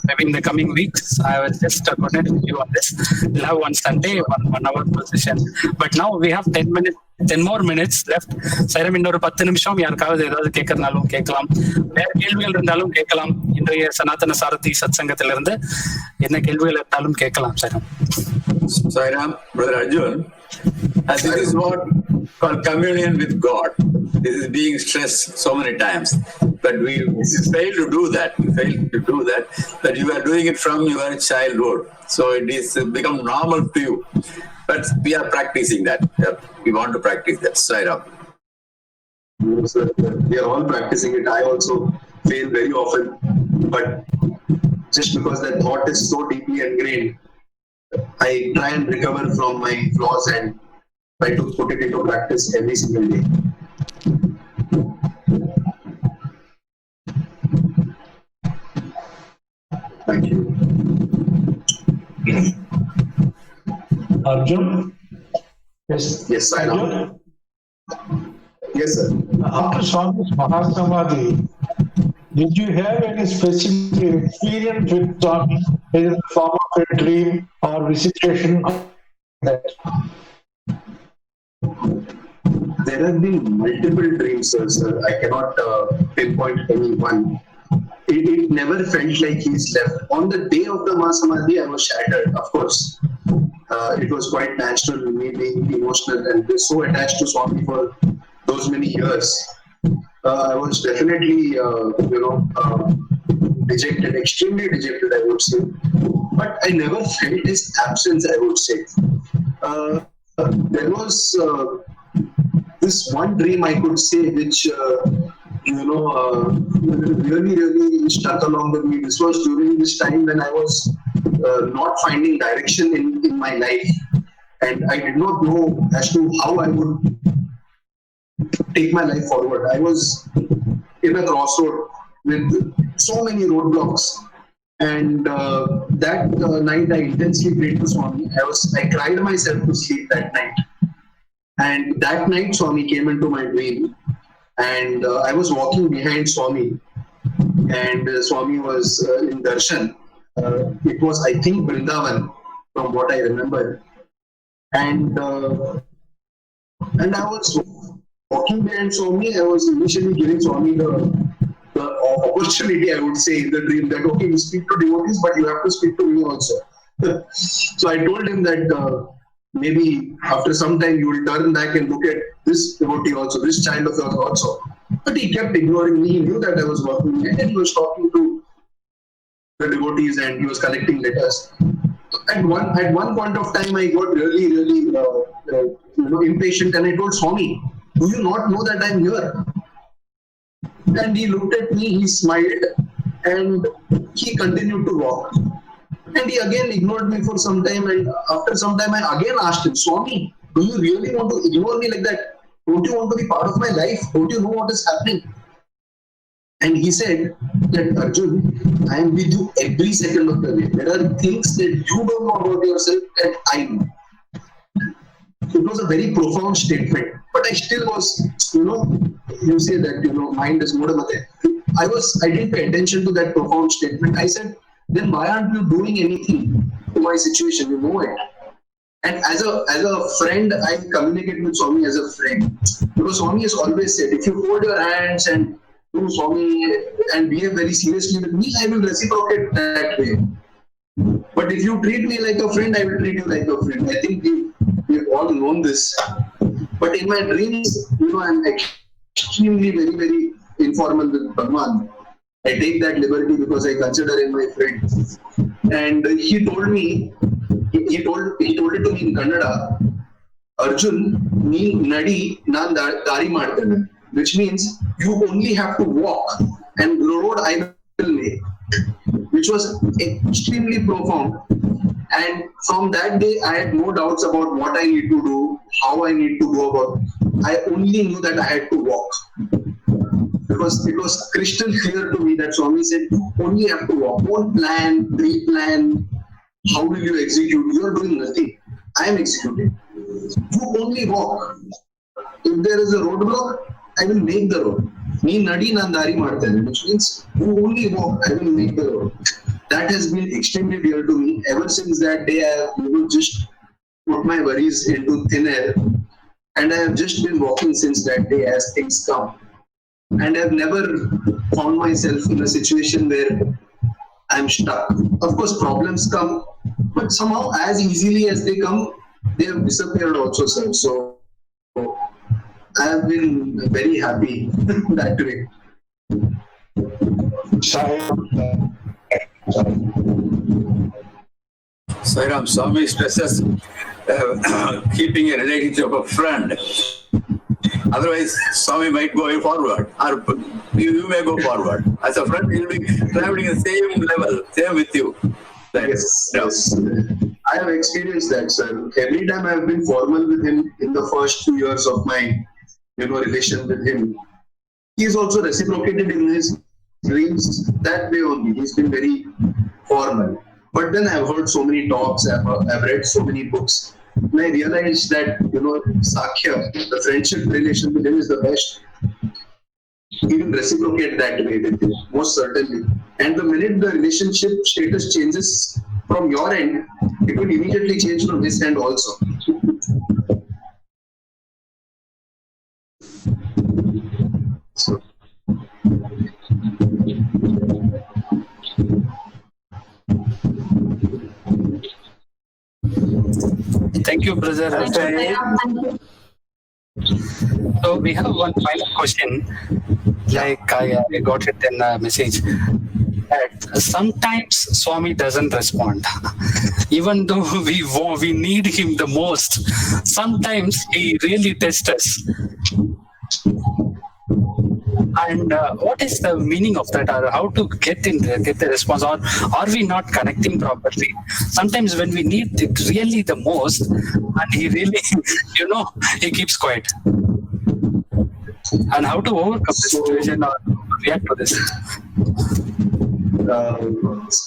maybe in the coming weeks. I will just connect with you on this. We'll have one Sunday, one hour session. But now we have 10 more minutes left. Sairam, இன்னொரு 10 நிமிஷம் யாருக்காவது ஏதாவது கேட்கறனாலும் கேட்கலாம், வேற கேள்விகள் இருந்தாலும் கேட்கலாம். இன்றைய சனாதன சாரதி சத்சங்கத்திலிருந்து என்ன கேள்விகள் இருந்தாலும் கேட்கலாம். Sairam, Brother Arjun, this is what called communion with God. This is being stressed so many times, but we fail to do that. But you are doing it from your childhood, so it is become normal to you. But we are practicing that. We want to practice that. Sairam. Yes, sir. We are all practicing it. I also fail very often, but just because that thought is so deeply ingrained, I try and recover from my flaws and try to put it into practice every single day. Thank you. Arjun? Yes, I know. Yes, sir. After Swami's Mahasamadhi, did you have any specific experience with Swami, either in the form of a dream or visitation? There have been multiple dreams, sir. I cannot pinpoint any one. It never felt like he's left. On the day of the Mahasamadhi, I was shattered, of course. It was quite natural, me being emotional and so attached to Swami for those many years. I was definitely, dejected, extremely dejected, I would say. But I never felt his absence, I would say. There was this one dream I could say, which, really stuck along with me. This was during this time when I was not finding direction in my life. And I did not know as to how I would take my life forward. I was in a crossroad with so many roadblocks. And that night I intensely prayed to Swami. I cried myself to sleep that night. And that night Swami came into my dream. And I was walking behind Swami. And Swami was in darshan. It was, I think, Vrindavan, from what I remember. And I was walking behind Swami. I was initially giving Swami the opportunity, I would say, in the dream that, okay, you speak to devotees, but you have to speak to me also. So I told him that maybe after some time you will turn back and look at this devotee also, this child of yours also. But he kept ignoring me. He knew that I was working and he was talking to the devotees and he was collecting letters. At one point of time, I got really impatient and I told Swami, do you not know that I'm here? And he looked at me, he smiled, and he continued to walk. And he again ignored me for some time, and after some time I again asked him, Swami, do you really want to ignore me like that? Don't you want to be part of my life? Don't you know what is happening? And he said that, Arjun, I am with you every second of the way. There are things that you don't know about yourself that I know. It was a very profound statement, but I still was, you say that, mind is modamate. I didn't pay attention to that profound statement. I said, then why aren't you doing anything to my situation? You know it. And as a friend, I communicate with Swami as a friend. Because Swami has always said, if you hold your hands and do Swami and behave very seriously with me, I will reciprocate that way. But if you treat me like a friend, I will treat you like a friend. I think we've all known this. But in my dreams, I'm extremely very, very informal with Bhagwan. I take that liberty because I consider him my friend. And he told me, he told it to me in Kannada, Arjun, nee nadi naan dari madtene, which means you only have to walk and the road I will make, which was extremely profound. And from that day, I had no doubts about what I need to do, how I need to go about. I only knew that I had to walk. Because it was crystal clear to me that Swami said, you only have to walk. Don't plan, pre-plan. How will you execute? You are doing nothing. I am executing. You only walk. If there is a roadblock, I will make the road. Nee nadi nandari martene, which means you only walk, I will make the road. That has been extremely dear to me. Ever since that day, I have just put my worries into thin air. And I have just been walking since that day as things come. And I've never found myself in a situation where I'm stuck. Of course, problems come, but somehow as easily as they come, they have disappeared also, sir. So I have been very happy that way. Sairam, Swami stresses keeping a relationship of a friend. Otherwise, Swami might go forward, or you may go forward. As a friend, he'll be traveling the same level, same with you. Yes. I have experienced that, sir. Every time I have been formal with him in the first 2 years of my, relation with him, he's also reciprocated in his dreams that way only. He's been very formal. But then I've heard so many talks, I've read so many books. And I realized that, Sakhya, the friendship relation with him is the best. He will reciprocate that way with you, most certainly. And the minute the relationship status changes from your end, it will immediately change from his end also. So. Thank you, brother. So we have one final question. Like I got it in a message that sometimes Swami doesn't respond, even though we need him the most. Sometimes he really tests us. And what is the meaning of that, or how to get the response, or are we not connecting properly? Sometimes when we need it really the most, and he really, he keeps quiet. And how to overcome this situation or react to this?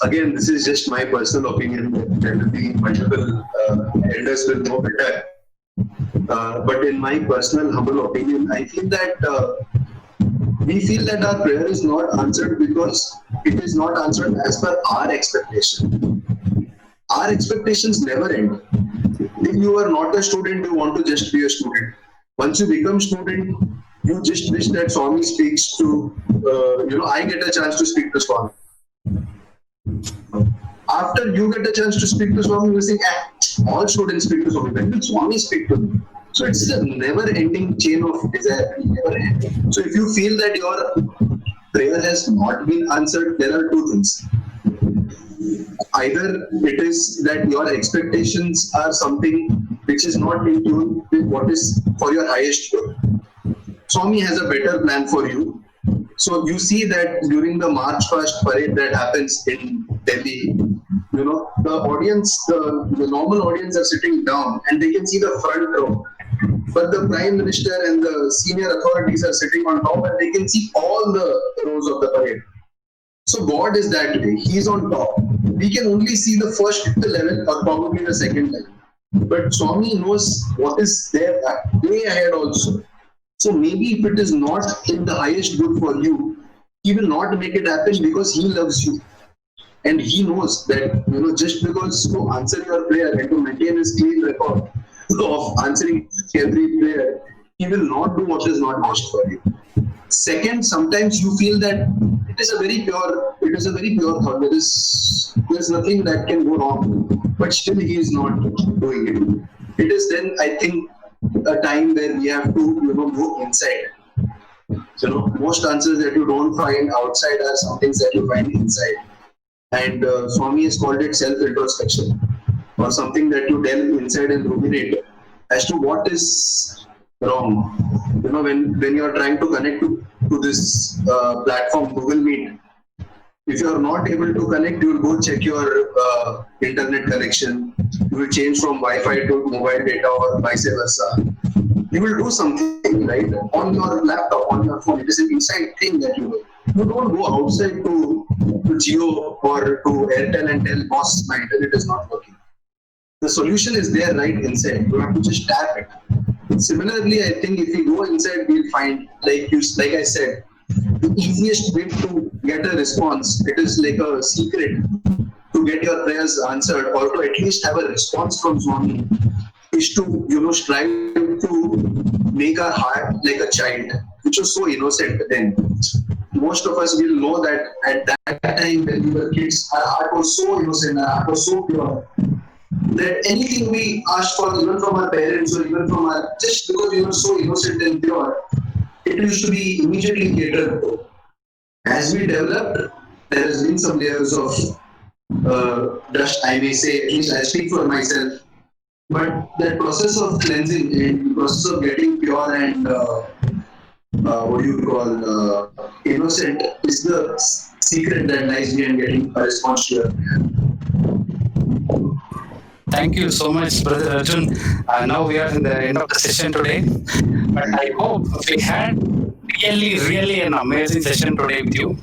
Again, this is just my personal opinion. There will be multiple elders will know better. But in my personal humble opinion, I feel that we feel that our prayer is not answered because it is not answered as per our expectation. Our expectations never end. If you are not a student, you want to just be a student. Once you become student, you just wish that Swami speaks to, I get a chance to speak to Swami. After you get a chance to speak to Swami, you think, all students speak to Swami. When will Swami speak to me? So it's a never-ending chain of desire. Never end. So if you feel that your prayer has not been answered, there are two things. Either it is that your expectations are something which is not in tune with what is for your highest good. Swami has a better plan for you. So you see that during the March Past parade that happens in Delhi, the audience, the normal audience are sitting down and they can see the front row. But the Prime Minister and the senior authorities are sitting on top and they can see all the rows of the parade. So God is that way. He's on top. We can only see the first level or probably the second level. But Swami knows what is there way ahead also. So maybe if it is not in the highest good for you, He will not make it happen because He loves you. And He knows that, just because to answer your prayer and to maintain His clean record of answering every prayer, He will not do what is not best for you. Second, sometimes you feel that it is a very pure thought. There's nothing that can go wrong, but still He is not doing it. It is then, I think, a time where we have to, go inside. Most answers that you don't find outside are some things that you find inside. And Swami has called it self-introspection, or something that you delve inside and ruminate as to what is wrong. When you are trying to connect to this platform, Google Meet, if you are not able to connect, you will go check your internet connection. You will change from Wi-Fi to mobile data or vice versa. You will do something, right? On your laptop, on your phone. It is an inside thing that you do. You don't go outside to Jio or to Airtel and tell boss, my internet is not working. The solution is there right inside. You have to just tap it. Similarly, I think if we go inside, we'll find, like I said, the easiest way to get a response, it is like a secret to get your prayers answered or to at least have a response from Swami, is to, strive to make our heart like a child, which was so innocent then. Most of us will know that at that time when we were kids, our heart was so innocent, our heart was so pure, that anything we asked for, even from our parents or even from just because we were so innocent and pure, it used to be immediately catered to. As we developed, there has been some layers of dust, I may say, at least I speak for myself. But that process of cleansing and the process of getting pure and innocent is the secret that lies behind getting a response to your prayer. Thank you so much, Brother Arjun. Now we are in the end of the session today, but I hope we had really an amazing session today with you.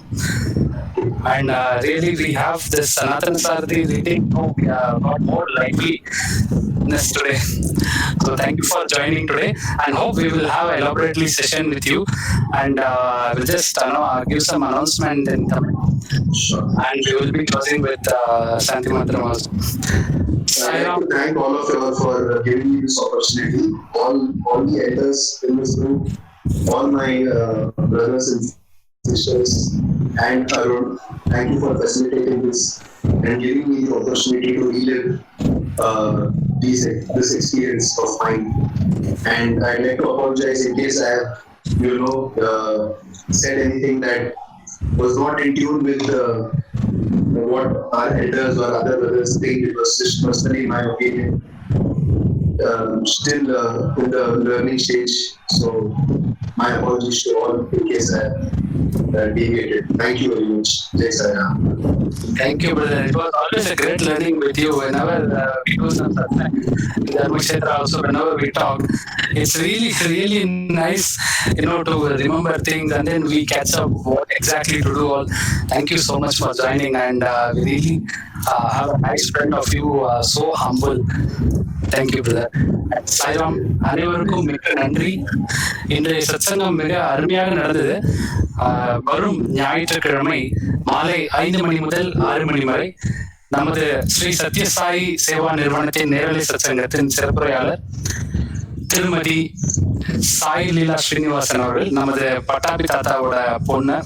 And really, we have this Sanatana Sarthi reading. We got more liveliness today. So thank you for joining today, and hope we will have an elaborately session with you. And we'll just give some announcement in Tamil. Sure. And we will be closing with Shanti Mantram also. I'd like to thank all of you all for giving me this opportunity. All the elders in this group, all my brothers and sisters, and Arun, thank you for facilitating this and giving me the opportunity to relive this experience of mine. And I'd like to apologize in case I have, said anything that was not in tune with what our elders or other brothers think. It was just personally my opinion. Still in the learning stage, so my apologies to all in case I deviated. Thank you very much. Jai Sai Ram. Thank you, brother. It was always a great learning with you. Whenever we do some satsang in Dharmakshetra, also whenever we talk, it's really nice, to remember things and then we catch up what exactly to do all. Thank you so much for joining, and we really have a nice friend of you, so humble. Thank you, brother. Sairam, அனைவருக்கும் மிக்க நன்றி. இன்றைய சத்சங்கம் மிக அருமையாக நடந்தது. வரும் ஞாயிற்றுக்கிழமை மாலை 5 மணி முதல் 6 மணி வரை நமது ஸ்ரீ சத்யசாயி சேவா நிறுவனத்தின் நேரலை சத்சங்கத்தின் சிறப்புரையாளர் திருமதி சாய் லீலா ஸ்ரீனிவாசன் அவர்கள், நமது பட்டாபி தாத்தாவோட பொண்ணு.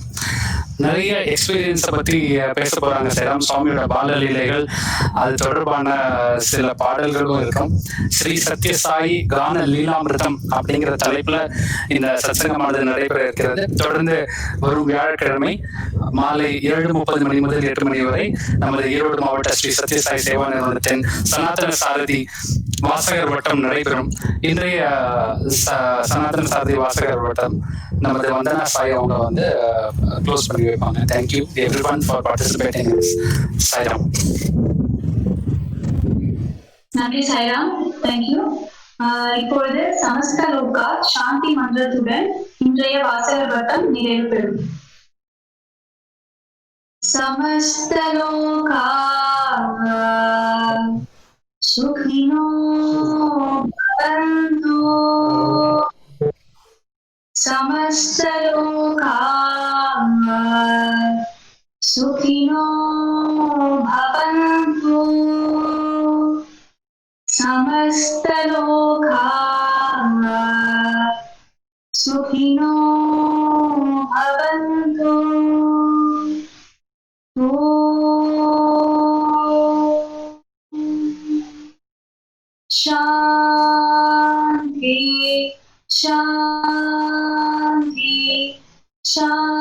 நிறைய எக்ஸ்பீரியன்ஸை பத்தி பேச போறாங்க சார். சுவாமியோட பாலலீலைகள், அது தொடர்பான சில பாடல்களும் இருக்கும். ஸ்ரீ சத்யசாயி கான லீலாமிருதம் அப்படிங்கிற தலைப்புல இந்த சத்சங்கமானது நடைபெற இருக்கிறது. தொடர்ந்து வரும் வியாழக்கிழமை மாலை 7:30 மணி முதல் 8 மணி வரை நமது ஈரோடு மாவட்ட ஸ்ரீ சத்யசாயி சேவா நிறுவனத்தின் சனாதன சாரதி வாசகர் வட்டம் நடைபெறும். இன்றைய சனாதன சாரதி வாசகர் வட்டம் நமது வந்தனா சாய் அவங்க வந்து க்ளோஸ் பண்ணி வைப்பாங்க. Thank you everyone for participating in this. Sairam. நன்றி சாய்ராம், தேங்க்யூ. இப்பொழுது சமஸ்த லோகா சாந்தி மன்றத்துடன் இன்றைய வாசகர் வட்டம் நிறைவு பெறும். சமஸ்த லோகா சுகினோ பவந்து, समस्त लोकाः सुखिनो भवन्तु, समस्त लोकाः सुखिनो भवन्तु। शान्ति शान्ति शान्ति।